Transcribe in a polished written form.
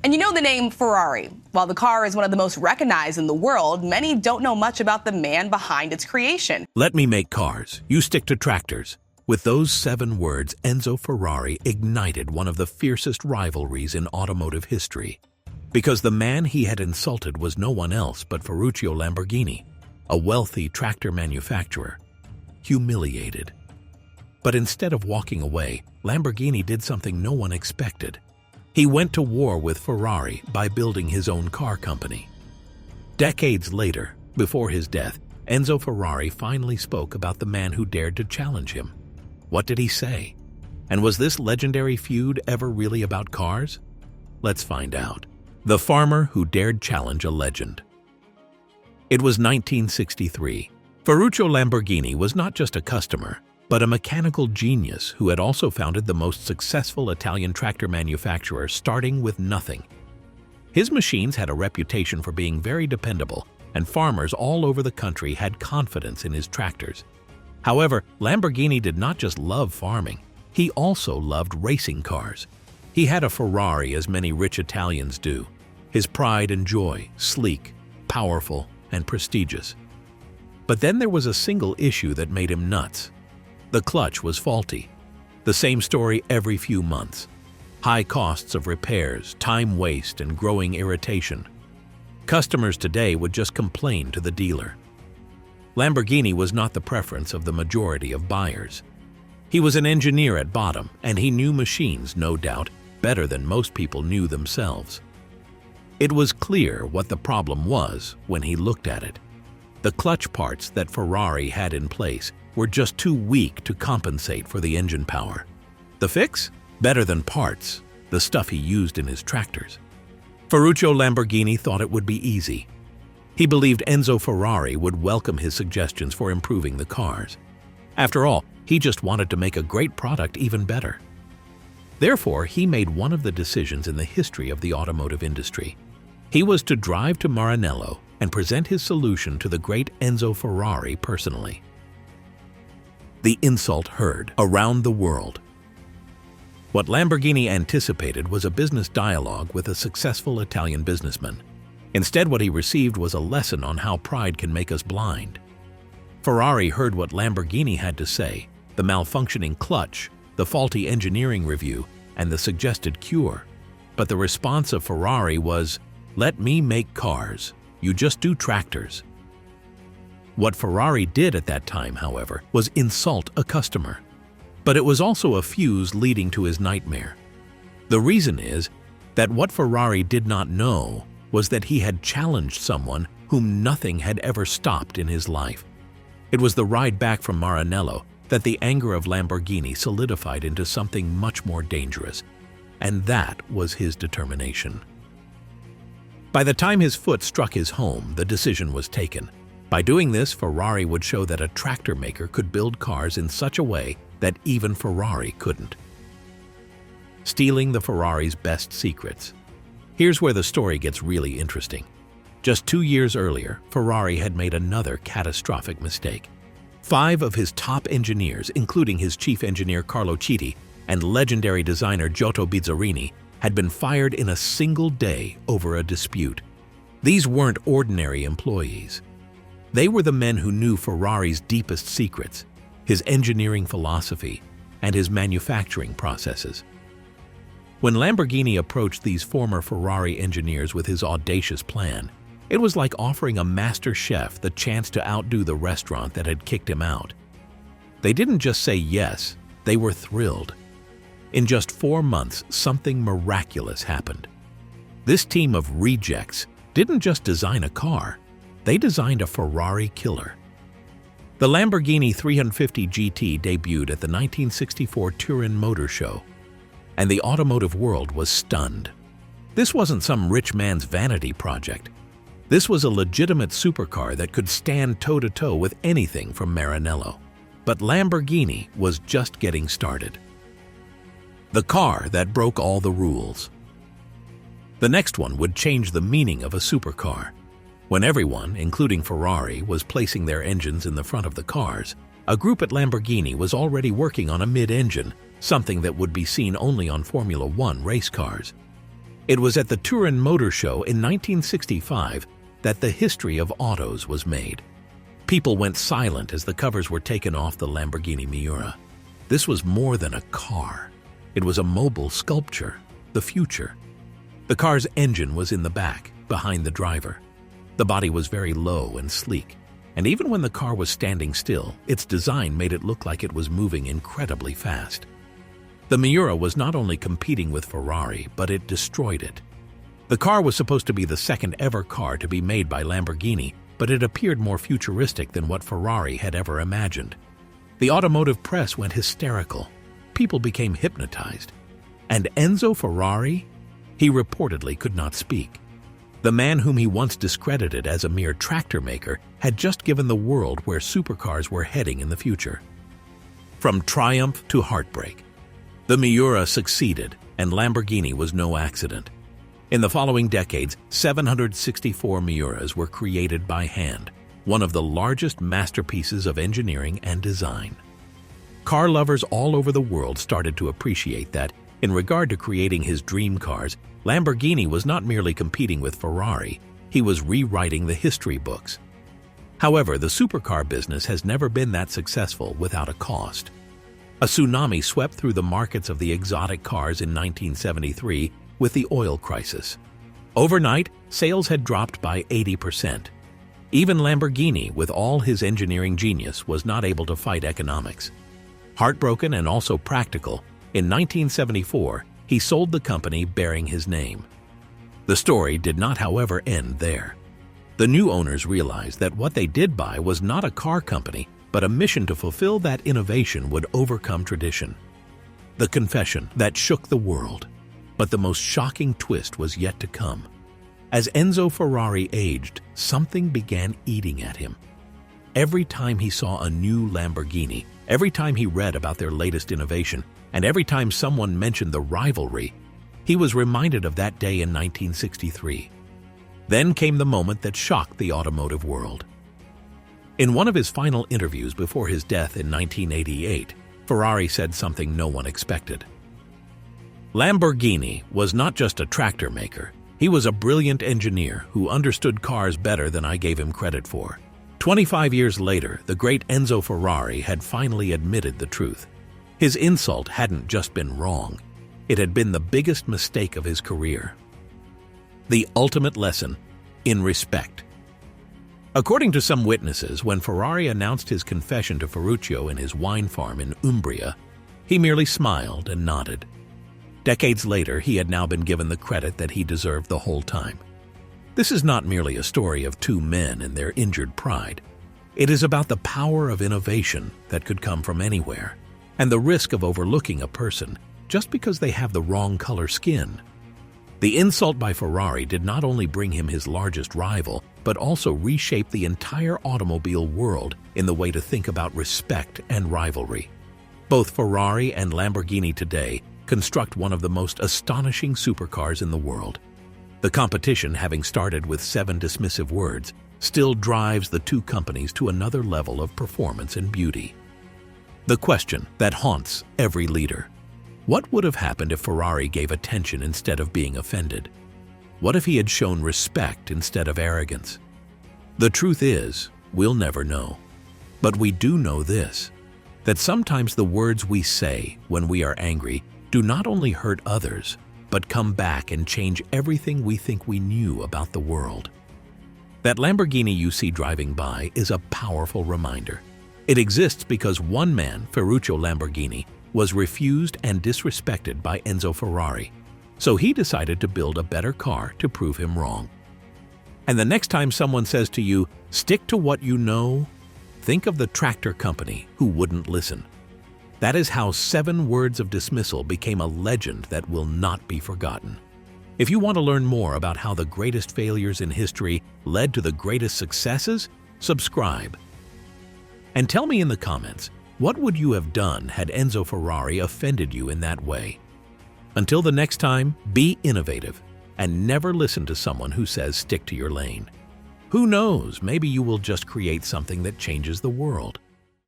And you know the name Ferrari. While the car is one of the most recognized in the world, many don't know much about the man behind its creation. Let me make cars. You stick to tractors. With those 7 words, Enzo Ferrari ignited one of the fiercest rivalries in automotive history. Because the man he had insulted was no one else but Ferruccio Lamborghini, a wealthy tractor manufacturer. Humiliated. But instead of walking away, Lamborghini did something no one expected. He went to war with Ferrari by building his own car company. Decades later, before his death, Enzo Ferrari finally spoke about the man who dared to challenge him. What did he say? And was this legendary feud ever really about cars? Let's find out. The farmer who dared challenge a legend. It was 1963. Ferruccio Lamborghini was not just a customer, but a mechanical genius who had also founded the most successful Italian tractor manufacturer, starting with nothing. His machines had a reputation for being very dependable, and farmers all over the country had confidence in his tractors. However, Lamborghini did not just love farming, he also loved racing cars. He had a Ferrari, as many rich Italians do. His pride and joy, sleek, powerful, and prestigious. But then there was a single issue that made him nuts. The clutch was faulty. The same story every few months. High costs of repairs, time waste, and growing irritation. Customers today would just complain to the dealer. Lamborghini was not the preference of the majority of buyers. He was an engineer at bottom, and he knew machines, no doubt, better than most people knew themselves. It was clear what the problem was when he looked at it. The clutch parts that Ferrari had in place were just too weak to compensate for the engine power. The fix? Better than parts, the stuff he used in his tractors. Ferruccio Lamborghini thought it would be easy. He believed Enzo Ferrari would welcome his suggestions for improving the cars. After all, he just wanted to make a great product even better. Therefore, he made one of the decisions in the history of the automotive industry. He was to drive to Maranello and present his solution to the great Enzo Ferrari personally. The insult heard around the world. What Lamborghini anticipated was a business dialogue with a successful Italian businessman. Instead, what he received was a lesson on how pride can make us blind. Ferrari heard what Lamborghini had to say, the malfunctioning clutch, the faulty engineering review, and the suggested cure. But the response of Ferrari was, "Let me make cars. You just do tractors." What Ferrari did at that time, however, was insult a customer. But it was also a fuse leading to his nightmare. The reason is that what Ferrari did not know was that he had challenged someone whom nothing had ever stopped in his life. It was the ride back from Maranello that the anger of Lamborghini solidified into something much more dangerous, and that was his determination. By the time his foot struck his home, the decision was taken. By doing this, Ferrari would show that a tractor maker could build cars in such a way that even Ferrari couldn't. Stealing the Ferrari's best secrets. Here's where the story gets really interesting. Just 2 years earlier, Ferrari had made another catastrophic mistake. 5 of his top engineers, including his chief engineer Carlo Citti and legendary designer Giotto Bizzarini, had been fired in a single day over a dispute. These weren't ordinary employees. They were the men who knew Ferrari's deepest secrets, his engineering philosophy, and his manufacturing processes. When Lamborghini approached these former Ferrari engineers with his audacious plan, it was like offering a master chef the chance to outdo the restaurant that had kicked him out. They didn't just say yes, they were thrilled. In just 4 months, something miraculous happened. This team of rejects didn't just design a car, they designed a Ferrari killer. The Lamborghini 350 GT debuted at the 1964 Turin Motor Show, and the automotive world was stunned. This wasn't some rich man's vanity project. This was a legitimate supercar that could stand toe-to-toe with anything from Maranello. But Lamborghini was just getting started. The car that broke all the rules. The next one would change the meaning of a supercar. When everyone, including Ferrari, was placing their engines in the front of the cars, a group at Lamborghini was already working on a mid-engine, something that would be seen only on Formula One race cars. It was at the Turin Motor Show in 1965 that the history of autos was made. People went silent as the covers were taken off the Lamborghini Miura. This was more than a car. It was a mobile sculpture, the future. The car's engine was in the back, behind the driver. The body was very low and sleek, and even when the car was standing still, its design made it look like it was moving incredibly fast. The Miura was not only competing with Ferrari, but it destroyed it. The car was supposed to be the second ever car to be made by Lamborghini, but it appeared more futuristic than what Ferrari had ever imagined. The automotive press went hysterical. People became hypnotized. And Enzo Ferrari? He reportedly could not speak. The man whom he once discredited as a mere tractor maker had just given the world where supercars were heading in the future. From triumph to heartbreak, the Miura succeeded, and Lamborghini was no accident. In the following decades, 764 Miuras were created by hand, one of the largest masterpieces of engineering and design. Car lovers all over the world started to appreciate that, in regard to creating his dream cars, Lamborghini was not merely competing with Ferrari, he was rewriting the history books. However, the supercar business has never been that successful without a cost. A tsunami swept through the markets of the exotic cars in 1973 with the oil crisis. Overnight, sales had dropped by 80%. Even Lamborghini, with all his engineering genius, was not able to fight economics. Heartbroken and also practical, in 1974, he sold the company bearing his name. The story did not, however, end there. The new owners realized that what they did buy was not a car company, but a mission to fulfill that innovation would overcome tradition. The confession that shook the world. But the most shocking twist was yet to come. As Enzo Ferrari aged, something began eating at him. Every time he saw a new Lamborghini, every time he read about their latest innovation, and every time someone mentioned the rivalry, he was reminded of that day in 1963. Then came the moment that shocked the automotive world. In one of his final interviews before his death in 1988, Ferrari said something no one expected. Lamborghini was not just a tractor maker, he was a brilliant engineer who understood cars better than I gave him credit for. 25 years later, the great Enzo Ferrari had finally admitted the truth. His insult hadn't just been wrong, it had been the biggest mistake of his career. The ultimate lesson in respect. According to some witnesses, when Ferrari announced his confession to Ferruccio in his wine farm in Umbria, he merely smiled and nodded. Decades later, he had now been given the credit that he deserved the whole time. This is not merely a story of two men and their injured pride. It is about the power of innovation that could come from anywhere, and the risk of overlooking a person just because they have the wrong color skin. The insult by Ferrari did not only bring him his largest rival, but also reshape the entire automobile world in the way to think about respect and rivalry. Both Ferrari and Lamborghini today construct one of the most astonishing supercars in the world. The competition, having started with 7 dismissive words, still drives the two companies to another level of performance and beauty. The question that haunts every leader: what would have happened if Ferrari gave attention instead of being offended? What if he had shown respect instead of arrogance? The truth is, we'll never know. But we do know this, that sometimes the words we say when we are angry do not only hurt others, but come back and change everything we think we knew about the world. That Lamborghini you see driving by is a powerful reminder. It exists because one man, Ferruccio Lamborghini, was refused and disrespected by Enzo Ferrari, so he decided to build a better car to prove him wrong. And the next time someone says to you, "Stick to what you know," think of the tractor company who wouldn't listen. That is how 7 words of dismissal became a legend that will not be forgotten. If you want to learn more about how the greatest failures in history led to the greatest successes, subscribe. And tell me in the comments, what would you have done had Enzo Ferrari offended you in that way? Until the next time, be innovative and never listen to someone who says stick to your lane. Who knows, maybe you will just create something that changes the world.